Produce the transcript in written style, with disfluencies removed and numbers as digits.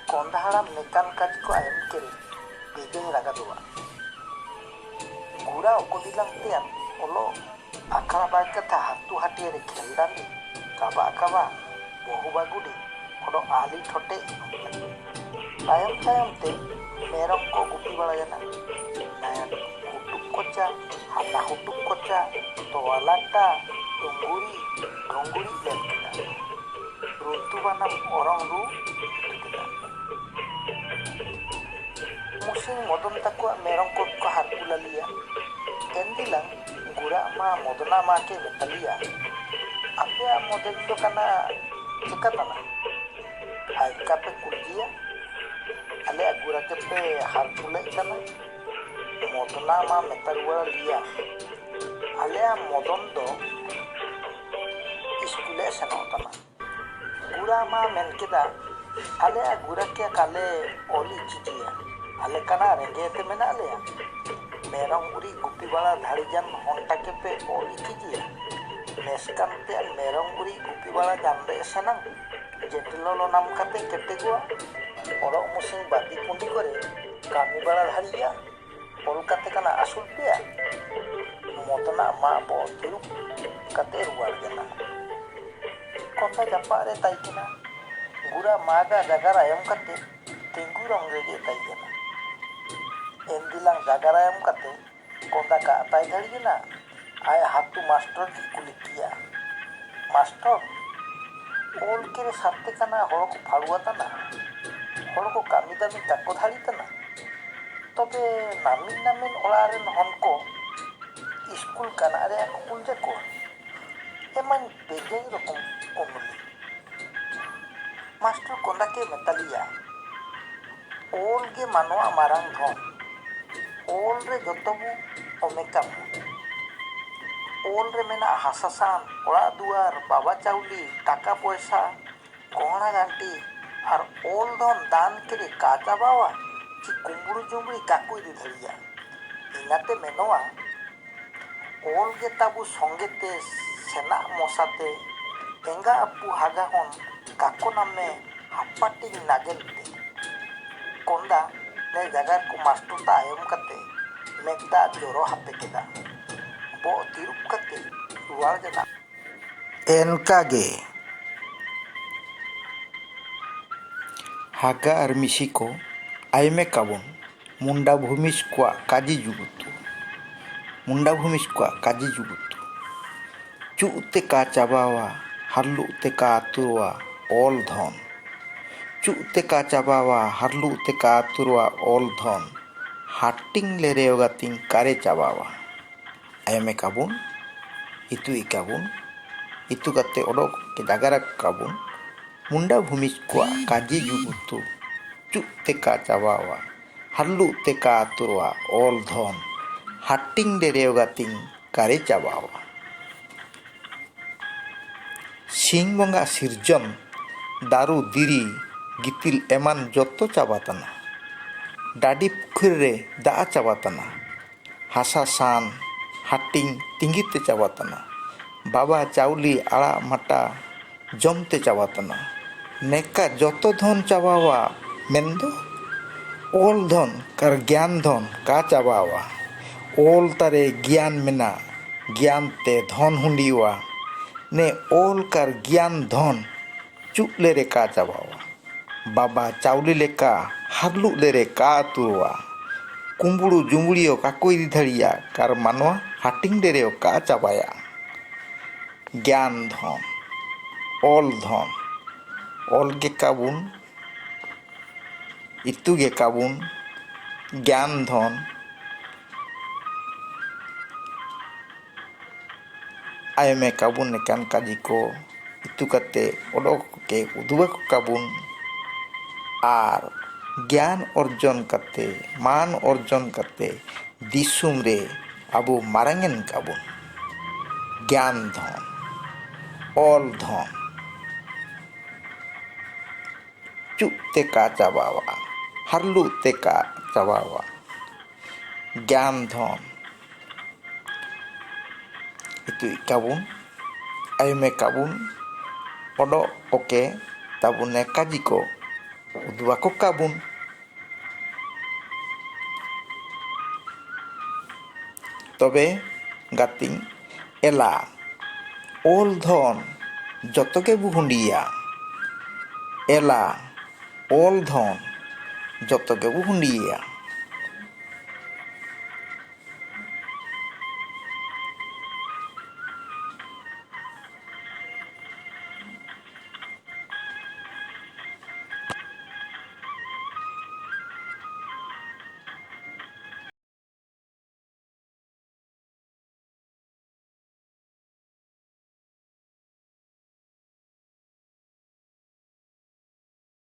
ᱠᱚᱸᱰᱷᱟᱲᱟᱢ ᱱᱮᱠᱟᱱ ᱠᱟᱡ ᱠᱚ ᱟᱭᱮᱢ ᱠᱮᱨᱮ ᱵᱮᱡᱮᱧ ᱨᱟᱜᱟᱫᱚᱜᱼᱟ ᱜᱩᱲᱟ ᱚᱠᱚᱫᱤᱞᱟᱝ ᱛᱮᱭᱟᱱ ᱚᱞᱚ ᱟᱠᱷᱲᱟ ᱵᱟᱭ ᱠᱟᱛᱷᱟ ᱦᱟᱛᱩ ᱦᱟᱹᱴᱤᱭᱟᱹ ᱨᱮ ᱠᱷᱮᱞ ᱰᱟᱸᱰᱤ ᱠᱟᱵᱟ ᱠᱟᱵᱟ ᱵᱚᱦᱩ ᱵᱟᱜᱩᱰᱤ ᱚᱰᱚ ᱟᱞᱤ ᱴᱷᱚᱴᱮ ᱛᱟᱭᱚᱢ ᱛᱟᱭᱚᱢ ᱛᱮ ᱢᱮᱨᱚᱢ ᱠᱚ ᱜᱩᱯᱤ ᱵᱟᱲᱟᱭᱮᱱᱟ ᱱᱟᱭᱟᱱ ᱦᱩᱴᱩᱵ ᱠᱚᱪᱟ ᱦᱟᱱᱟ ᱦᱩᱴᱩᱵ ᱠᱚᱪᱟ ᱛᱚᱣᱟ ᱞᱟᱴᱟ ᱴᱩᱝᱜᱩᱲᱤ ᱰᱷᱩᱝᱜᱩᱲᱤ ᱞᱮᱱ ᱠᱮᱫᱟ ᱨᱩᱱᱛᱩ ᱵᱟᱱᱟᱢ ᱚᱨᱚᱝ ᱨᱩ ᱤᱛᱩ ᱠᱮᱫᱟ ᱢᱩᱥᱤᱝ ᱢᱚᱫᱚᱱ ᱛᱟᱠᱚᱣᱟᱜ ᱢᱮᱨᱚᱢ ᱠᱚ ᱦᱟᱨᱠᱩ ᱞᱟᱞᱤᱭᱟ ᱮᱱᱫᱤᱞᱟᱝ ᱜᱩᱲᱟ ᱢᱟ ᱢᱚᱫᱚᱱᱟ ᱢᱟᱠᱮ ᱢᱮᱛᱟᱞᱤᱭᱟ ᱟᱯᱮᱭᱟᱜ ᱢᱚᱫᱮᱞ ᱫᱚ ᱠᱟᱱᱟ ᱪᱮᱠᱟ ᱛᱟᱱᱟ ᱟᱭᱠᱟ ᱯᱮ ᱠᱩᱞᱡᱤᱭᱟ ᱟᱞᱮᱭᱟᱜ ᱜᱩᱲᱟ ᱠᱮᱯᱮ ᱦᱟᱨᱠᱩᱞᱮᱫ ᱠᱟᱱᱟ ᱢᱚᱫᱚᱱᱟ ᱢᱟ ᱢᱮᱛᱟ ᱨᱩᱣᱟᱹᱲ ᱞᱤᱭᱟ ᱟᱞᱮᱭᱟᱜ ᱢᱚᱫᱚᱱ ᱫᱚ स्कूले सेनोग ᱠᱟᱱᱟ गुड़ा मा मेन केदा आले गुड़ा के काले ओली चिजिया आले कना रेंगेते मेना लेया मेरम उरी गुपी वाला धाड़ीजान होंटा के पे ओली चिजिया मेस्कान ते मेरम उरी गुपी वाला जांदे सेनंग जेटलोलो नाम कते केटेगुआ ओरो मुसिंग बाती पुंडी करे कामी वाला धाड़िया ओल कते कना आसुल पेया मोतना मा बो तिरु कते रुवार जना कोंडा जपा रे ताइकिना गुड़ा मागा जगारा एम कते तिंगु रंग रेगे ताइकिना एंदिलांग जगारा एम कते कोंडा का ताइ धड़िना आय हातु मास्टर की कुलिकिया मास्टर ओल के साथे कना होड़ को फाड़ुआ तना होड़ को कामी दामी ताको धाड़ी तना तबे नामिन नामिन ओलारेन हन को स्कूल कना रे कुल जको एमन बेजे रकम ओमली मास्टर कोंडा के मेतालिया ओल गे मानवा मारांग धन ओल रे जतबु ओमेकाम ओल रे मेना हासासान ओड़ा दुआर बाबा चाउली टाका पैसा कोहना गांटी और ओल धन दान के का चाबावा कि कुंबुड़ू जुमड़ी काकु इदी धड़िया इनाते मेनोआ ओल गे ताबु संगेते सेना मसाते एंगा अपू हागा हन काको नामे हापाटी नागेलते कोंडा ने जगह को मास्टर ता आयम कते मेकदा जोरो हापे केदा बो तिरुप कते रुवार जना एनकागे हागा और मिसी को आयमे काबुन मुंडा भूमिस को काजी जुगुतु मुंडा भूमिस को काजी जुगुतु चुते का चाबावा हरलु ते का आतुरवा ओल धन चुते का चाबावा हरलु ते का आतुरवा ओल धन हाटिंग ले रेवगातिंग कारे चाबावा आयमे काबुन इतु कते ओडोक के जागारा काबुन मुंडा भूमिस को काजी जुगुतु चुते का चाबावा हरलु ते का आतुरवा ओल धन हाटिंग ले रेवगातिंग कारे चाबावा सिंह बंगा सिरजन दारू दिरी गितिल एमान जत्तो चाबाताना डाडी पुखुरी रे दा चाबाताना हासा सान हाटिंग तिंगिते चाबाताना बाबा चाउली आड़ा माटा जमते चाबाताना नेका जत्तो धन चाबावा मेंदो ओल धन कार ज्ञान धन का चाबावा ओल तारे ज्ञान मेना ज्ञान ते धन हुंडीवा ने ओल कर ज्ञान धन चुले रे का चाबावा बाबा चाउली लेका हरलु ले रे का तुरवा कुंबुड़ू जुंबुड़ियो काको इदी धड़िया कार मानवा हाटिंग दे रे का चाबाया ज्ञान धन ओल गे काबुन इतु गे काबुन ज्ञान धन आयमे काबुन नेकान काजी को इतु कते ओडोक के उदुवा को काबुन आर ज्ञान अर्जन कते मान अर्जन कते दिसुम रे अबु मारांगेन काबुन ज्ञान धन ओल धन चुते का चाबावा हरलु ते का चाबावा ज्ञान धन itu kabun ayme kabun odo oke tabune kajiko ᱩᱫᱩᱜ ᱟᱠᱚ ᱠᱟᱵᱩᱱ᱾ ᱛᱚᱵᱮ ᱜᱟᱛᱮᱧ ᱮᱞᱟ ᱚᱞ ᱫᱷᱚᱱ ᱡᱚᱛᱚ ᱜᱮᱵᱚ ᱦᱩᱸᱰᱤᱭᱟ, ᱮᱞᱟ ᱚᱞ ᱫᱷᱚᱱ ᱡᱚᱛᱚ ᱜᱮᱵᱚ ᱦᱩᱸᱰᱤᱭᱟ᱾